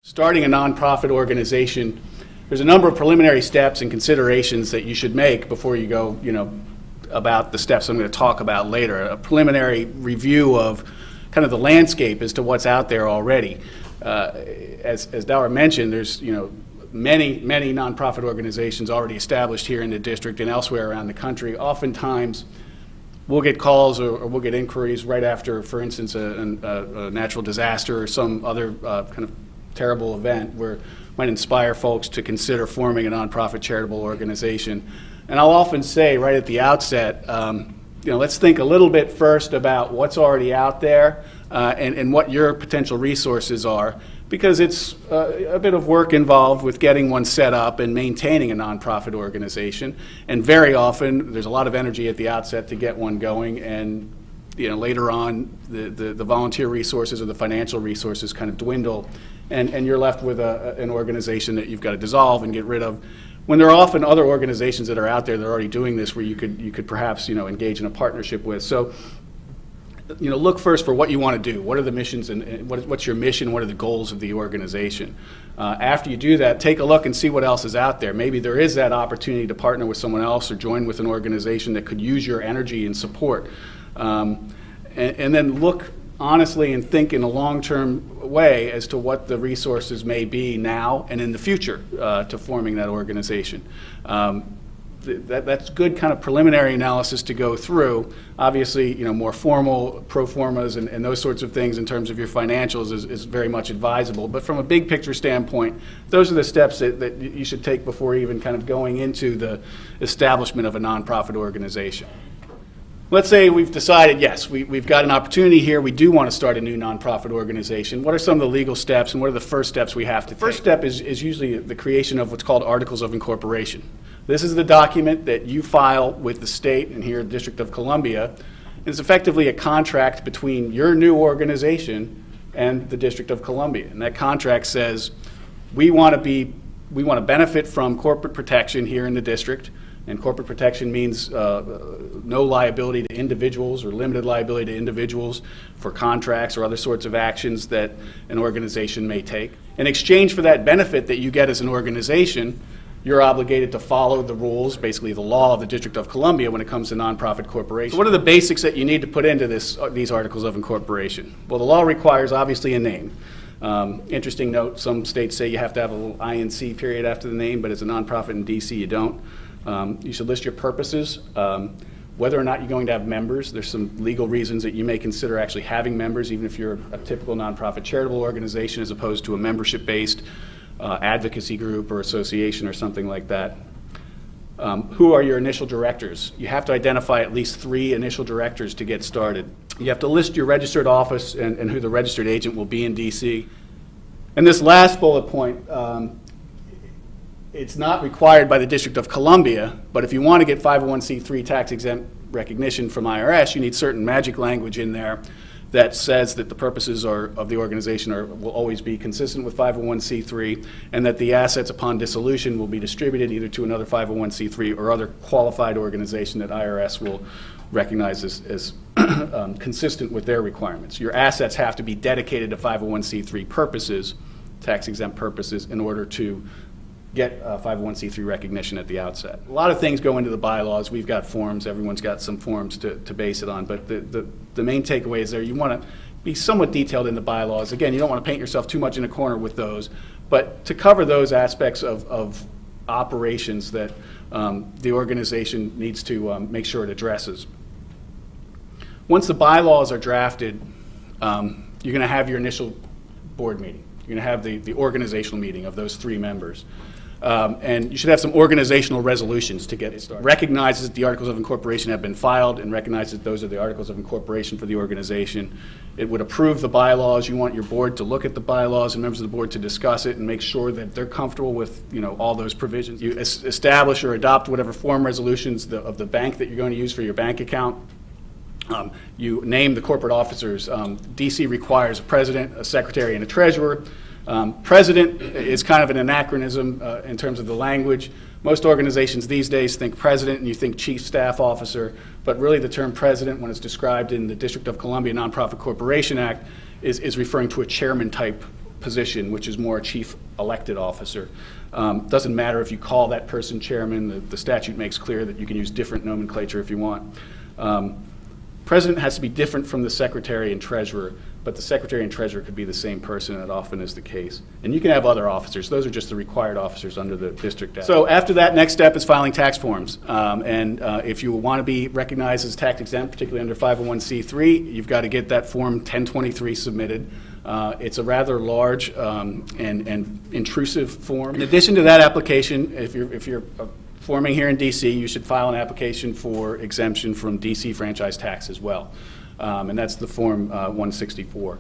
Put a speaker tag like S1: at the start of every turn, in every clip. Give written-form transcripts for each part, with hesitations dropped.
S1: Starting a nonprofit organization, there's a number of preliminary steps and considerations that you should make before you go, about the steps I'm going to talk about later. A preliminary review of kind of the landscape as to what's out there already. As Dower mentioned, there's, many nonprofit organizations already established here in the district and elsewhere around the country. Oftentimes, we'll get calls or we'll get inquiries right after, for instance, a natural disaster or some other kind of terrible event where it might inspire folks to consider forming a nonprofit charitable organization. And I'll often say right at the outset, let's think a little bit first about what's already out there and what your potential resources are, because it's a bit of work involved with getting one set up and maintaining a nonprofit organization. And very often there's a lot of energy at the outset to get one going, and later on the volunteer resources or the financial resources kind of dwindle, and you're left with an organization that you've got to dissolve and get rid of, when there are often other organizations that are out there that are already doing this where you could perhaps engage in a partnership with. So look first for what you want to do. What are the missions and what's your mission? What are the goals of the organization? After you do that, take a look and see what else is out there. Maybe there is that opportunity to partner with someone else or join with an organization that could use your energy and support. And then look honestly and think in a long-term way as to what the resources may be now and in the future to forming that organization. That's good kind of preliminary analysis to go through. Obviously, more formal pro formas and those sorts of things in terms of your financials is very much advisable. But from a big picture standpoint, those are the steps that you should take before even kind of going into the establishment of a nonprofit organization. Let's say we've decided, yes, we've got an opportunity here. We do want to start a new nonprofit organization. What are some of the legal steps, and what are the first steps we have to take? The first step is usually the creation of what's called articles of incorporation. This is the document that you file with the state and here the District of Columbia. It's effectively a contract between your new organization and the District of Columbia. And that contract says we want to benefit from corporate protection here in the district. And corporate protection means no liability to individuals or limited liability to individuals for contracts or other sorts of actions that an organization may take. In exchange for that benefit that you get as an organization, you're obligated to follow the rules, basically the law of the District of Columbia when it comes to nonprofit corporations. So what are the basics that you need to put into these articles of incorporation? Well, the law requires obviously a name. Interesting note, some states say you have to have a little INC period after the name, but as a nonprofit in DC you don't. You should list your purposes, whether or not you're going to have members. There's some legal reasons that you may consider actually having members, even if you're a typical nonprofit charitable organization as opposed to a membership-based advocacy group or association or something like that. Who are your initial directors? You have to identify at least 3 initial directors to get started. You have to list your registered office and who the registered agent will be in DC. And this last bullet point, it's not required by the District of Columbia, but if you want to get 501c3 tax-exempt recognition from IRS, you need certain magic language in there that says that the purposes of the organization will always be consistent with 501c3, and that the assets upon dissolution will be distributed either to another 501c3 or other qualified organization that IRS will recognize as consistent with their requirements. Your assets have to be dedicated to 501c3 purposes, tax-exempt purposes, in order to get 501c3 recognition at the outset. A lot of things go into the bylaws. We've got forms. Everyone's got some forms to base it on. But the main takeaway is there. You want to be somewhat detailed in the bylaws. Again, you don't want to paint yourself too much in a corner with those. But to cover those aspects of operations that the organization needs to make sure it addresses. Once the bylaws are drafted, you're going to have your initial board meeting. You're going to have the organizational meeting of those 3 members. And you should have some organizational resolutions to get it started. Recognizes that the articles of incorporation have been filed and recognizes that those are the articles of incorporation for the organization. It would approve the bylaws. You want your board to look at the bylaws and members of the board to discuss it and make sure that they're comfortable with all those provisions. You establish or adopt whatever form resolutions of the bank that you're going to use for your bank account. You name the corporate officers. DC requires a president, a secretary, and a treasurer. President is kind of an anachronism in terms of the language. Most organizations these days think president and you think chief staff officer, but really the term president, when it's described in the District of Columbia Nonprofit Corporation Act, is referring to a chairman type position, which is more a chief elected officer. Doesn't matter if you call that person chairman. The statute makes clear that you can use different nomenclature if you want. President has to be different from the secretary and treasurer, but the secretary and treasurer could be the same person, and that often is the case. And you can have other officers. Those are just the required officers under the district act. So after that, next step is filing tax forms. If you want to be recognized as tax exempt, particularly under 501c3, you've got to get that form 1023 submitted. It's a rather large and intrusive form. In addition to that application, if you're forming here in DC, you should file an application for exemption from DC franchise tax as well. And that's the form 164.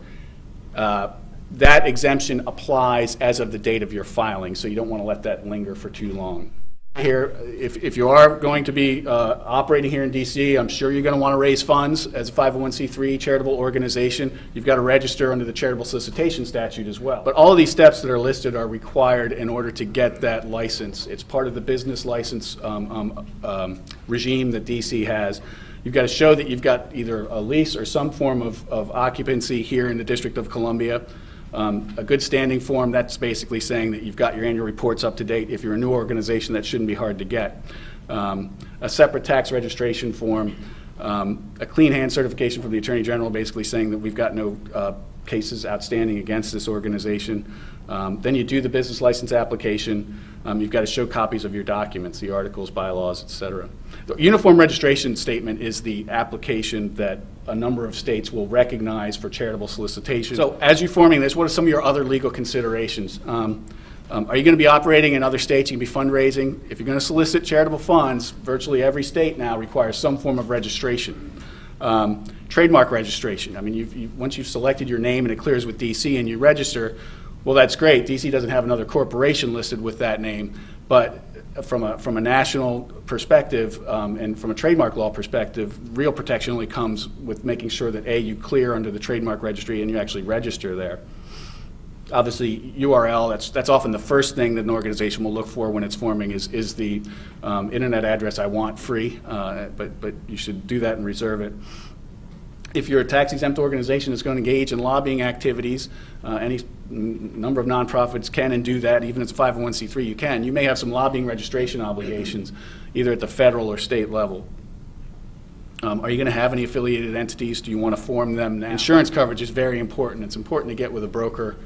S1: That exemption applies as of the date of your filing, so you don't want to let that linger for too long. Here, if you are going to be operating here in DC, I'm sure you're going to want to raise funds as a 501c3 charitable organization. You've got to register under the charitable solicitation statute as well. But all of these steps that are listed are required in order to get that license. It's part of the business license regime that DC has. You've got to show that you've got either a lease or some form of occupancy here in the District of Columbia. A good standing form, that's basically saying that you've got your annual reports up to date. If you're a new organization, that shouldn't be hard to get. A separate tax registration form, a clean hand certification from the Attorney General basically saying that we've got no cases outstanding against this organization. Then you do the business license application. You've got to show copies of your documents, the articles, bylaws, etc. The uniform registration statement is the application that a number of states will recognize for charitable solicitation. So as you're forming this, what are some of your other legal considerations? Are you going to be operating in other states? You can be fundraising. If you're going to solicit charitable funds, virtually every state now requires some form of registration. Trademark registration. I mean, once you've selected your name and it clears with DC and you register, well, that's great. DC doesn't have another corporation listed with that name, but from a national perspective and from a trademark law perspective, real protection only comes with making sure that A, you clear under the trademark registry and you actually register there. Obviously, URL, that's often the first thing that an organization will look for when it's forming is the internet address I want free, but you should do that and reserve it. If you're a tax-exempt organization that's going to engage in lobbying activities, any number of nonprofits can and do that. Even if it's a 501c3, you can. You may have some lobbying registration obligations, either at the federal or state level. Are you going to have any affiliated entities? Do you want to form them now? Insurance coverage is very important. It's important to get with a broker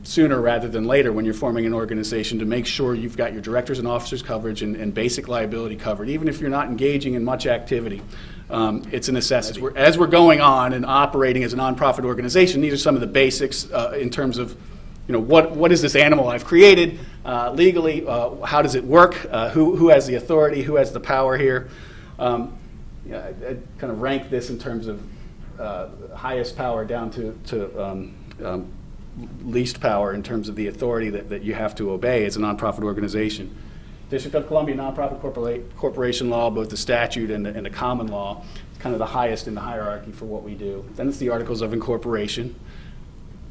S1: sooner rather than later when you're forming an organization to make sure you've got your directors and officers coverage and basic liability covered, even if you're not engaging in much activity. It's a necessity. As we're going on and operating as a nonprofit organization, these are some of the basics in terms of, what is this animal I've created legally? How does it work? Who has the authority? Who has the power here? I kind of rank this in terms of highest power down to least power in terms of the authority that you have to obey as a nonprofit organization. District of Columbia nonprofit corporation law, both the statute and the common law, is kind of the highest in the hierarchy for what we do. Then it's the articles of incorporation.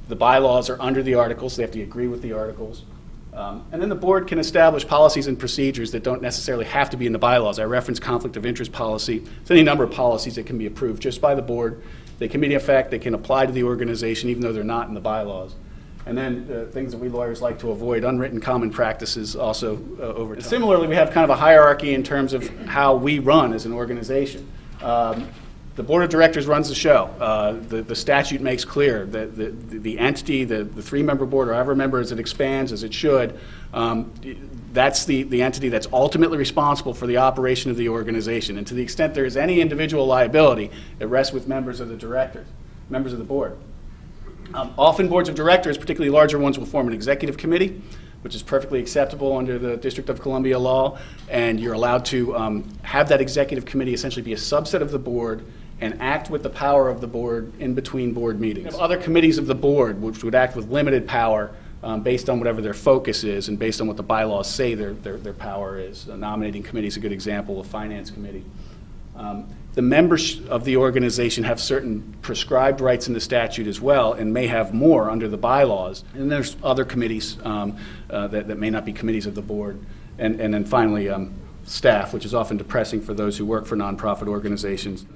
S1: The bylaws are under the articles. They have to agree with the articles. And then the board can establish policies and procedures that don't necessarily have to be in the bylaws. I referenced conflict of interest policy. There's any number of policies that can be approved just by the board. They can be in effect. They can apply to the organization even though they're not in the bylaws. And then things that we lawyers like to avoid, unwritten common practices also over time. Similarly, we have kind of a hierarchy in terms of how we run as an organization. The board of directors runs the show. The statute makes clear that the entity, the three-member board, or however members it expands as it should, that's the entity that's ultimately responsible for the operation of the organization. And to the extent there is any individual liability, it rests with members of the directors, members of the board. Often boards of directors, particularly larger ones, will form an executive committee, which is perfectly acceptable under the District of Columbia law, and you're allowed to have that executive committee essentially be a subset of the board and act with the power of the board in between board meetings. You have other committees of the board which would act with limited power based on whatever their focus is and based on what the bylaws say their power is. A nominating committee is a good example, a finance committee. The members of the organization have certain prescribed rights in the statute as well and may have more under the bylaws. And there's other committees that may not be committees of the board. And then finally, staff, which is often depressing for those who work for nonprofit organizations.